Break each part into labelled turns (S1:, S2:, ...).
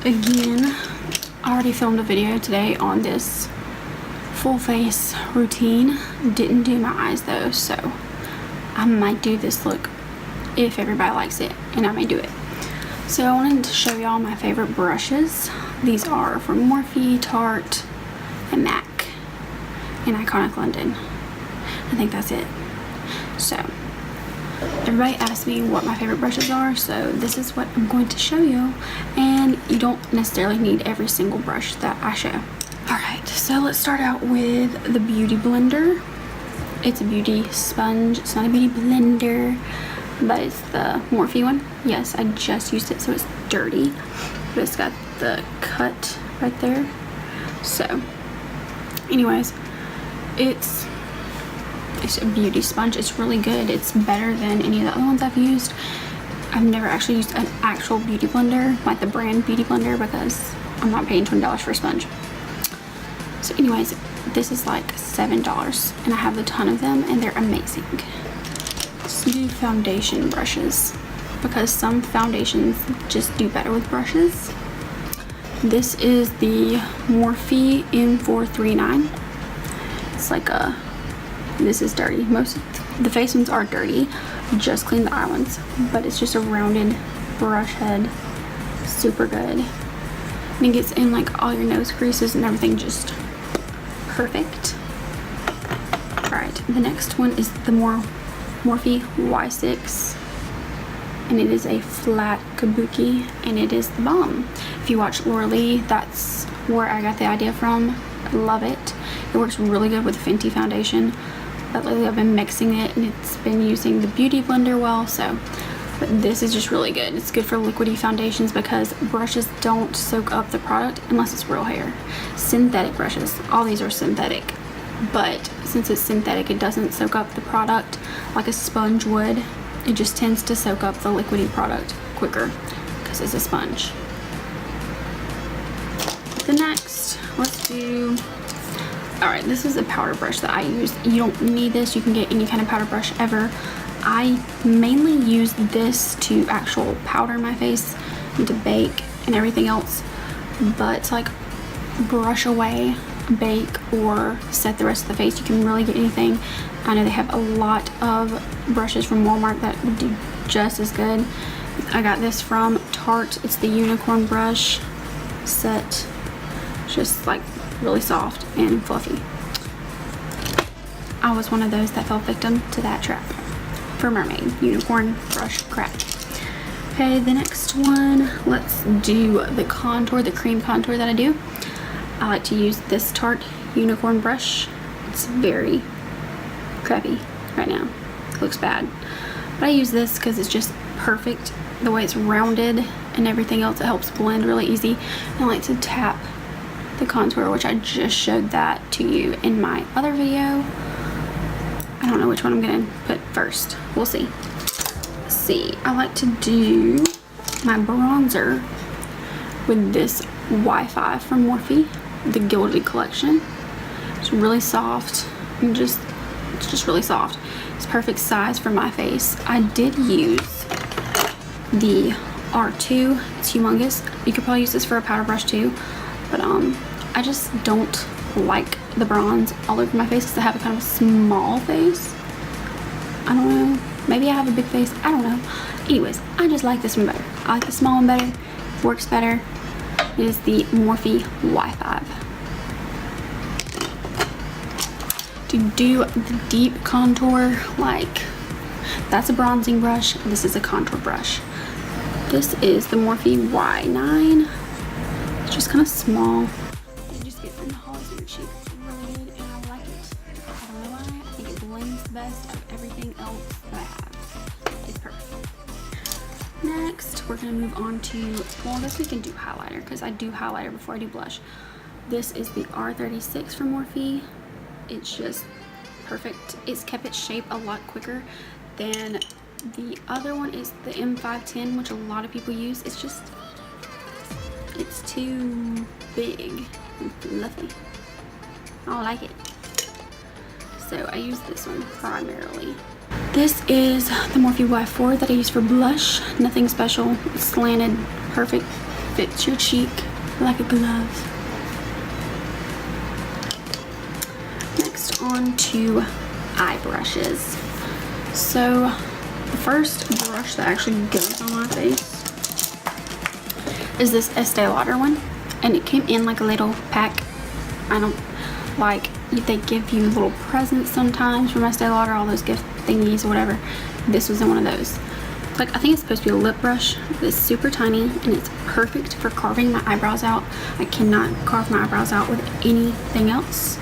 S1: again, I already filmed a video today on this full face routine. Didn't do my eyes though, so I might do this look if everybody likes it, and I may do it. So I wanted to show y'all my favorite brushes. These are from Morphe, Tarte, and MAC, and Iconic London. I think that's it. So everybody asked me what my favorite brushes are, so this is what I'm going to show you, and you don't necessarily need every single brush that I show. Alright, so let's start out with the Beauty Blender. It's a beauty sponge. It's not a beauty blender, but it's the Morphe one. Yes, I just used it, so it's dirty, but it's got the cut right there. So anyways, it's a beauty sponge. It's really good. It's better than any of the other ones I've used. I've never actually used an actual beauty blender, like the brand beauty blender, because I'm not paying $20 for a sponge. So anyways, this is like $7, and I have a ton of them, and they're amazing. Let's do foundation brushes, because some foundations just do better with brushes. This is the Morphe M439. It's like a, this is dirty. Most of the face ones are dirty. Just clean the eye ones, but it's just a rounded brush head. Super good. And it gets in like all your nose creases and everything, just perfect. Alright, the next one is the Morphe Y6, and it is a flat kabuki, and it is the bomb. If you watch Laura Lee, that's where I got the idea from. I love it. It works really good with Fenty foundation, but lately I've been mixing it, and it's been using the Beauty Blender well, so. But this is just really good. It's good for liquidy foundations because brushes don't soak up the product unless it's real hair. Synthetic brushes, all these are synthetic, but since it's synthetic, it doesn't soak up the product like a sponge would. It just tends to soak up the liquidy product quicker because it's a sponge. The next, let's do, alright, this is a powder brush that I use. You don't need this. You can get any kind of powder brush ever. I mainly use this to actual powder my face and to bake and everything else, but to like brush away, bake, or set the rest of the face, you can really get anything. I know they have a lot of brushes from Walmart that would do just as good. I got this from Tarte. It's the Unicorn Brush set. It's just like really soft and fluffy. I was one of those that fell victim to that trap for mermaid unicorn brush crap. Okay, the next one, let's do the contour, the cream contour that I do. I like to use this Tarte Unicorn Brush. It's very crappy right now. It looks bad, but I use this because it's just perfect. The way it's rounded and everything else, it helps blend really easy. And I like to tap the contour, which I just showed that to you in my other video. I don't know which one I'm gonna put first. We'll see. Let's see. I like to do my bronzer with this Y5 from Morphe, the Gilded Collection. It's really soft and it's just really soft. It's perfect size for my face. I did use the R2. It's humongous. You could probably use this for a powder brush too, but I just don't like the bronze all over my face because I have a kind of small face. I don't know. Maybe I have a big face. I don't know. Anyways, I just like this one better. I like the small one better. Works better. It is the Morphe Y5. To do the deep contour, like, that's a bronzing brush. This is a contour brush. This is the Morphe Y9. It's just kind of small. It just gets in the hollows of your cheek really good, and I like it. I don't know why. I think it blends the best of everything else that I have. It's perfect. Next, we're going to move on to, well, I guess we can do highlighter because I do highlighter before I do blush. This is the R36 from Morphe. It's just perfect. It's kept its shape a lot quicker than the other one is the M510, which a lot of people use. It's just, it's too big and fluffy. I don't like it. So I use this one primarily. This is the Morphe Y4 that I use for blush. Nothing special. It's slanted, perfect fits your cheek like a glove. Next, on to eye brushes. So the first brush that actually goes on my face is this Estee Lauder one, and it came in like a little pack. I don't like, they give you little presents sometimes from Estee Lauder, all those gift thingies or whatever. This was in one of those. Like, I think it's supposed to be a lip brush, but it's super tiny and it's perfect for carving my eyebrows out. I cannot carve my eyebrows out with anything else,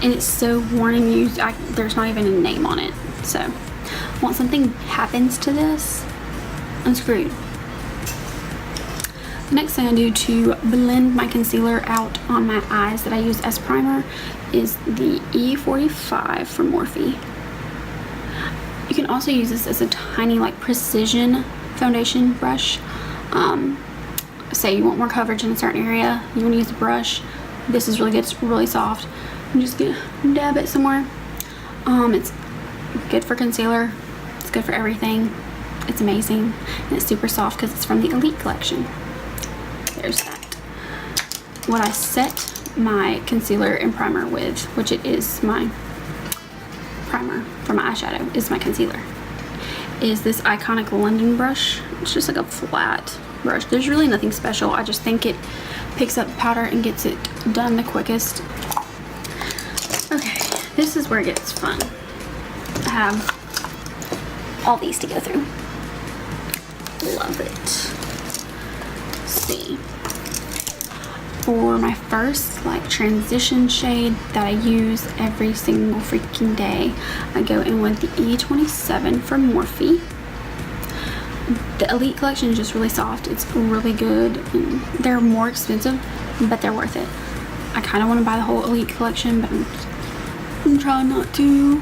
S1: and it's so worn and used. There's not even a name on it. So once something happens to this, I'm screwed. The next thing I do to blend my concealer out on my eyes that I use as primer is the E45 from Morphe. You can also use this as a tiny, like, precision foundation brush. Say you want more coverage in a certain area, you want to use a brush. This is really good. It's really soft. I'm just gonna dab it somewhere. It's good for concealer. It's good for everything. It's amazing, and it's super soft because it's from the Elite collection. There's that. What I set my concealer and primer with, which it is my primer for my eyeshadow, is my concealer, is this Iconic London brush. It's just like a flat brush. There's really nothing special. I just think it picks up powder and gets it done the quickest. Okay, this is where it gets fun. I have all these to go through. Love it. Let's see. For my first, like, transition shade that I use every single freaking day, I go in with the E27 from Morphe. The Elite collection is just really soft. It's really good. And they're more expensive, but they're worth it. I kind of want to buy the whole Elite collection, but I'm trying not to.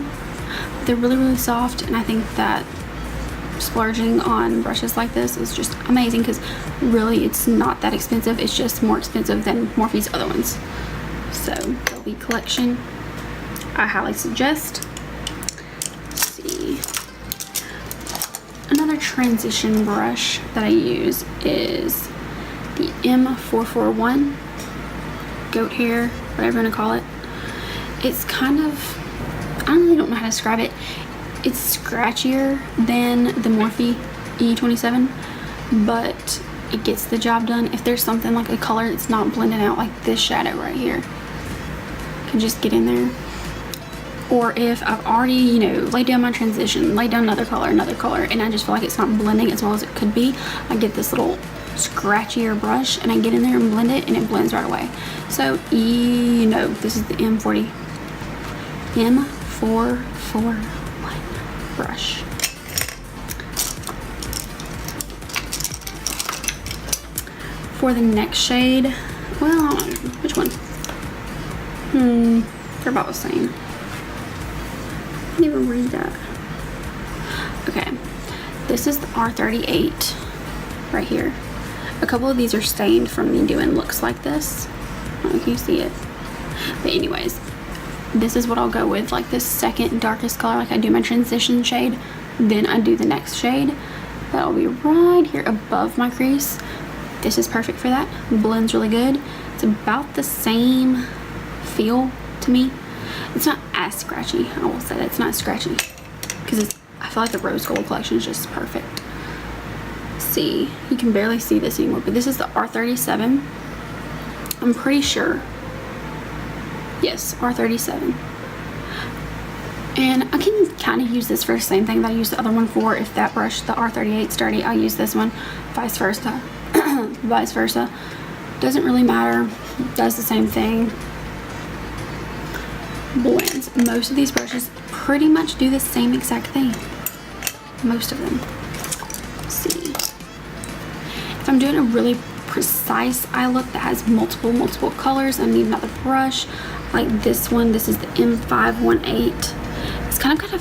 S1: They're really, really soft, and I think that splurging on brushes like this is just amazing because really it's not that expensive. It's just more expensive than Morphe's other ones. So the Elite collection, I highly suggest. Let's see. Another transition brush that I use is the M441 goat hair, whatever you want to call it. It's kind of, I really don't know how to describe it. It's scratchier than the Morphe E27, but it gets the job done. If there's something like a color that's not blending out, like this shadow right here, can just get in there. Or if I've already, you know, laid down my transition, laid down another color, and I just feel like it's not blending as well as it could be, I get this little scratchier brush and I get in there and blend it, and it blends right away. So, this is the M441 brush. For the next shade, well, I don't know, which one? They're about the same. I didn't even read that. Okay, this is the R38 right here. A couple of these are stained from me doing looks like this. I don't know if you see it. But anyways, this is what I'll go with, like this second darkest color. Like I do my transition shade, then I do the next shade. That'll be right here above my crease. This is perfect for that. Blends really good. It's about the same feel to me. It's not as scratchy. I will say that it's not scratchy because I feel like the rose gold collection is just perfect. See, you can barely see this anymore, but this is the R37. I'm pretty sure. Yes, R37. And I can kind of use this for the same thing that I used the other one for. If that brush, the R38, is dirty, I'll use this one. Vice versa. Vice versa. Doesn't really matter. Does the same thing. Blends. Most of these brushes pretty much do the same exact thing. Most of them. Let's see. If I'm doing a really precise eye look that has multiple colors, I need another brush. Like this one. This is the M518. It's kind of got a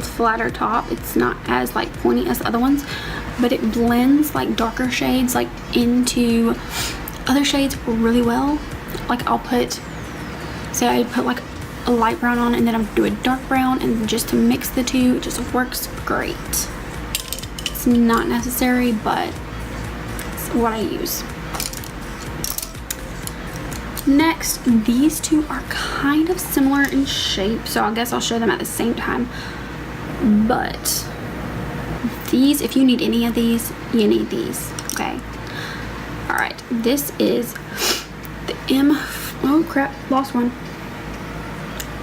S1: flatter top. It's not as like pointy as the other ones, but it blends like darker shades like into other shades really well. Like I'll put, say I put like a light brown on and then I'll do a dark brown, and just to mix the two, it just works great. It's not necessary, but it's what I use. Next, these two are kind of similar in shape, so I guess I'll show them at the same time. But these, if you need any of these, you need these, okay? All right, this is the oh crap, lost one.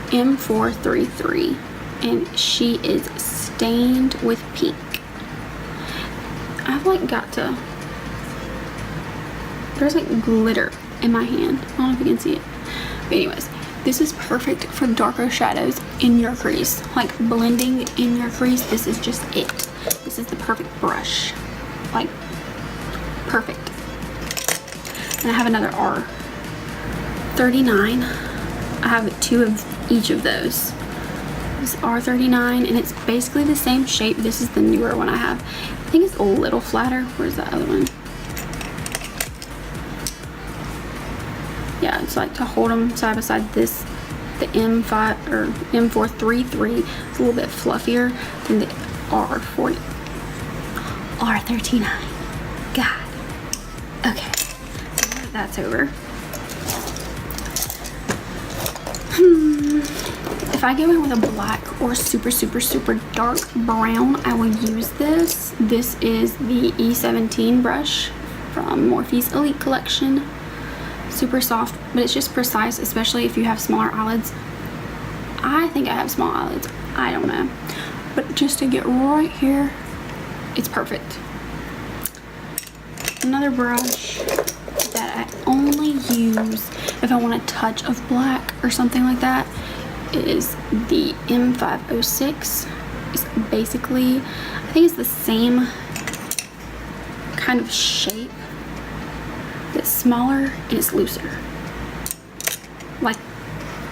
S1: M433, and she is stained with pink. I've like got to, there's like glitter in my hand. I don't know if you can see it. But anyways, this is perfect for darker shadows in your crease. Like blending in your crease, this is just it. This is the perfect brush. Like, perfect. And I have another R39. I have two of each of those. This R39, and it's basically the same shape. This is the newer one I have. I think it's a little flatter. Where's the other one? Yeah, it's like to hold them side by side. This, the M5 or M433, it's a little bit fluffier than the R39. God. Okay, that's over. If I go in with a black or super dark brown, I will use this. This is the E17 brush from Morphe's Elite Collection. Super soft, but it's just precise, especially if you have smaller eyelids. I think I have small eyelids. I don't know. But just to get right here, it's perfect. Another brush that I only use if I want a touch of black or something like that is the M506. It's basically, I think it's the same kind of shape. It's smaller and it's looser. Like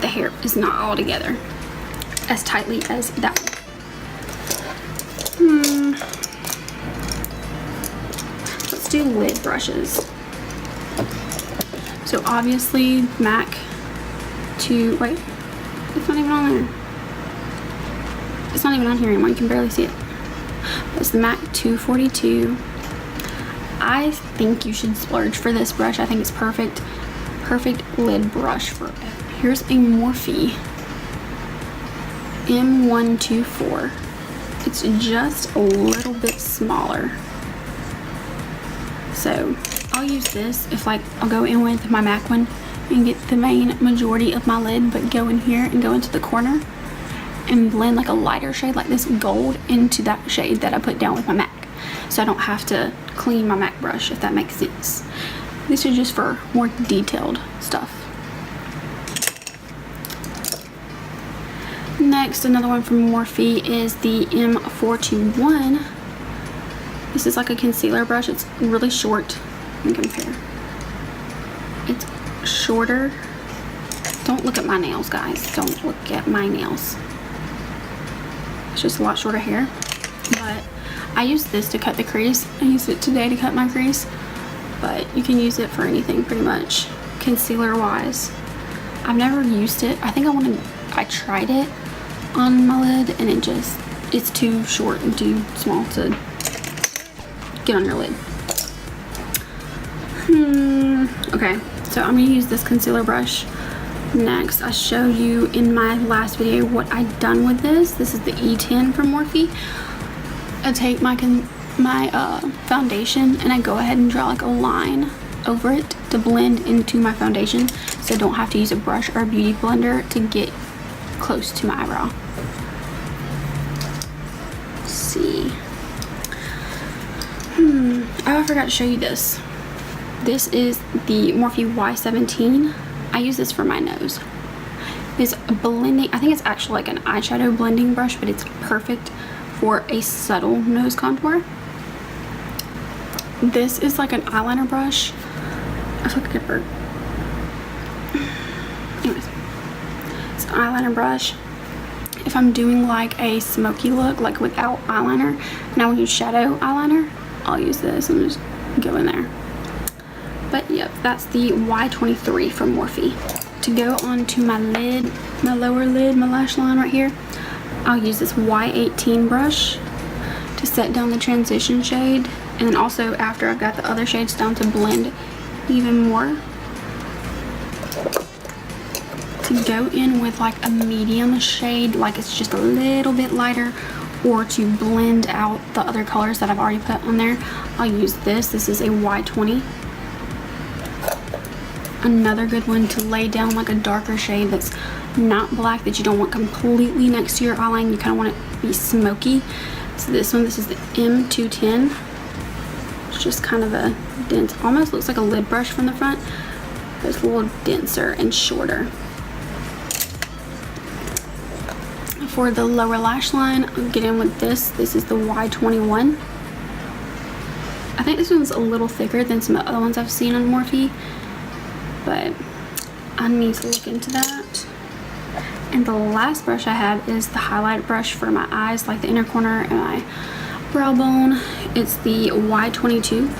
S1: the hair is not all together as tightly as that one. Let's do lid brushes. So obviously MAC wait, it's not even on there. It's not even on here anymore, you can barely see it. It's the MAC 242. I think you should splurge for this brush. I think it's perfect lid brush for it. Here's a Morphe M124. It's just a little bit smaller. So I'll use this if like I'll go in with my MAC one and get the main majority of my lid, but go in here and go into the corner and blend like a lighter shade like this gold into that shade that I put down with my MAC. So I don't have to clean my MAC brush, if that makes sense. This is just for more detailed stuff. Next, another one from Morphe is the M421. This is like a concealer brush. It's really short. Let me compare. It's shorter. Don't look at my nails, guys. Don't look at my nails. It's just a lot shorter hair. But I use this to cut the crease. I used it today to cut my crease. But you can use it for anything pretty much, concealer wise. I've never used it. I think I tried it on my lid and it's too short and too small to get on your lid. Okay, so I'm gonna use this concealer brush next. I showed you in my last video what I'd done with this. This is the E10 from Morphe. I take my foundation and I go ahead and draw like a line over it to blend into my foundation, so I don't have to use a brush or a beauty blender to get close to my eyebrow. Let's see. Oh, I forgot to show you this. This is the Morphe Y17. I use this for my nose. It's blending, I think it's actually like an eyeshadow blending brush, but it's perfect for a subtle nose contour. This is like an eyeliner brush. I feel like I could burp. Anyways, it's an eyeliner brush. If I'm doing like a smoky look, like without eyeliner, and I will use shadow eyeliner, I'll use this and just go in there. But yep, that's the Y23 from Morphe. To go onto my lid, my lower lid, my lash line right here, I'll use this Y18 brush to set down the transition shade And then also after I've got the other shades down, to blend even more, to go in with like a medium shade, like it's just a little bit lighter, or to blend out the other colors that I've already put on there, I'll use this. This is a Y20. Another good one to lay down like a darker shade that's not black, that you don't want completely next to your eyeline. You kind of want it to be smoky. So this one, this is the M210. It's just kind of a dense, almost looks like a lid brush from the front, but it's a little denser and shorter. For the lower lash line, I'll get in with this. This is the Y21. I think this one's a little thicker than some other ones I've seen on Morphe, but I need to look into that. And the last brush I have is the highlight brush for my eyes, like the inner corner and my brow bone. It's the Y22.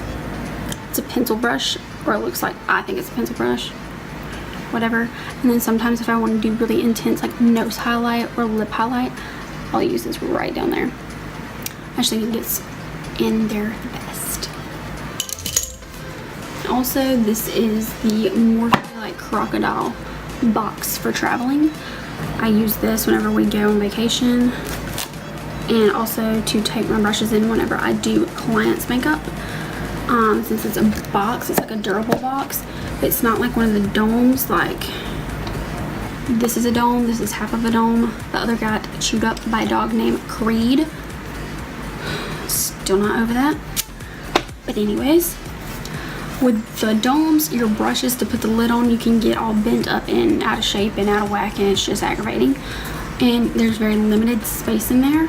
S1: It's a pencil brush, or it looks like, I think it's a pencil brush, whatever. And then sometimes if I want to do really intense like nose highlight or lip highlight, I'll use this right down there. I just think it gets in there the best. Also, this is the Morphe like Crocodile Box for traveling. I use this whenever we go on vacation, and also to take my brushes in whenever I do clients makeup. Since it's a box, it's like a durable box. It's not like one of the domes, like this is a dome, this is half of a dome. The other got chewed up by a dog named Creed. Still not over that. But anyways, with the domes, your brushes to put the lid on, you can get all bent up and out of shape and out of whack, and it's just aggravating. And there's very limited space in there.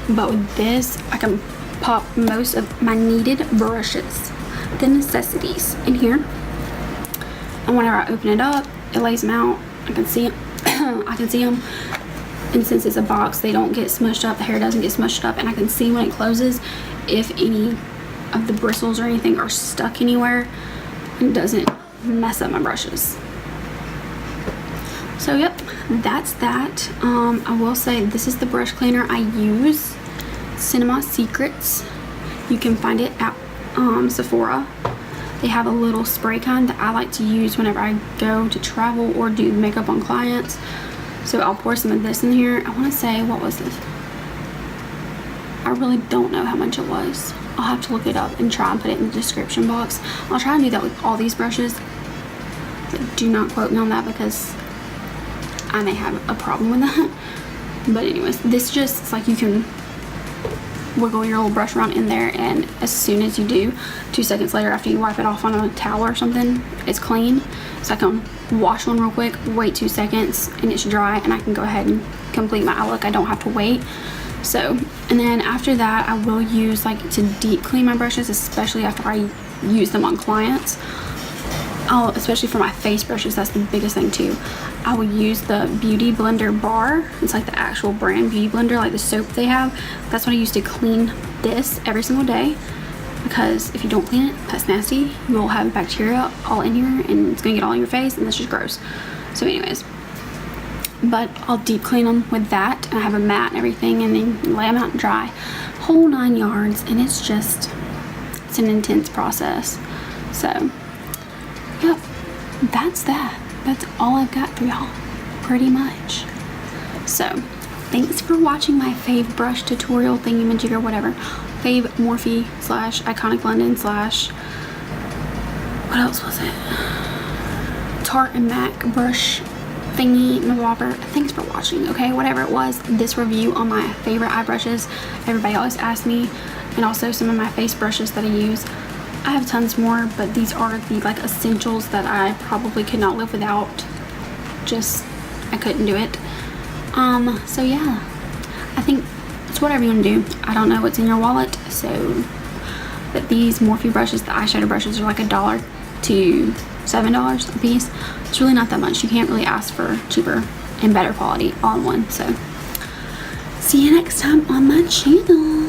S1: But with this, I can pop most of my needed brushes, the necessities, in here. And whenever I open it up, it lays them out. I can see them. I can see them. And since it's a box, they don't get smushed up. The hair doesn't get smushed up, and I can see when it closes if any of the bristles or anything are stuck anywhere, and doesn't mess up my brushes. So yep, that's that. I will say this is the brush cleaner I use, Cinema Secrets. You can find it at Sephora. They have a little spray kind that I like to use whenever I go to travel or do makeup on clients. So I'll pour some of this in here. I want to say, what was this? I really don't know how much it was. I'll have to look it up and try and put it in the description box. I'll try and do that with all these brushes, but do not quote me on that because I may have a problem with that. But anyways, this just, it's like you can wiggle your little brush around in there, and as soon as you do, 2 seconds later after you wipe it off on a towel or something, it's clean. So I can wash one real quick, wait 2 seconds, and it's dry, and I can go ahead and complete my eye look. I don't have to wait. So, and then after that, I will use like to deep clean my brushes, especially after I use them on clients. Especially for my face brushes, that's the biggest thing too. I will use the Beauty Blender bar. It's like the actual brand Beauty Blender, like the soap they have. That's what I use to clean this every single day, because if you don't clean it, that's nasty. You will have bacteria all in here, and it's gonna get all in your face, and that's just gross. So anyways, but I'll deep clean them with that, and I have a mat and everything, and then lay them out and dry, whole 9 yards, and it's an intense process. So yep, that's that. That's all I've got for y'all, pretty much. So thanks for watching my fave brush tutorial thingy-majig or whatever. Fave Morphe / Iconic London / what else was it? Tarte and MAC brush thingy mabobber. Thanks for watching, okay? Whatever it was, this review on my favorite eye brushes. Everybody always asks me, and also some of my face brushes that I use. I have tons more, but these are the like essentials that I probably could not live without. Just, I couldn't do it. So yeah, I think it's whatever you want to do. I don't know what's in your wallet, so, but these Morphe brushes, the eyeshadow brushes, are like $1 to $7 a piece. It's really not that much. You can't really ask for cheaper and better quality all in one. So see you next time on my channel.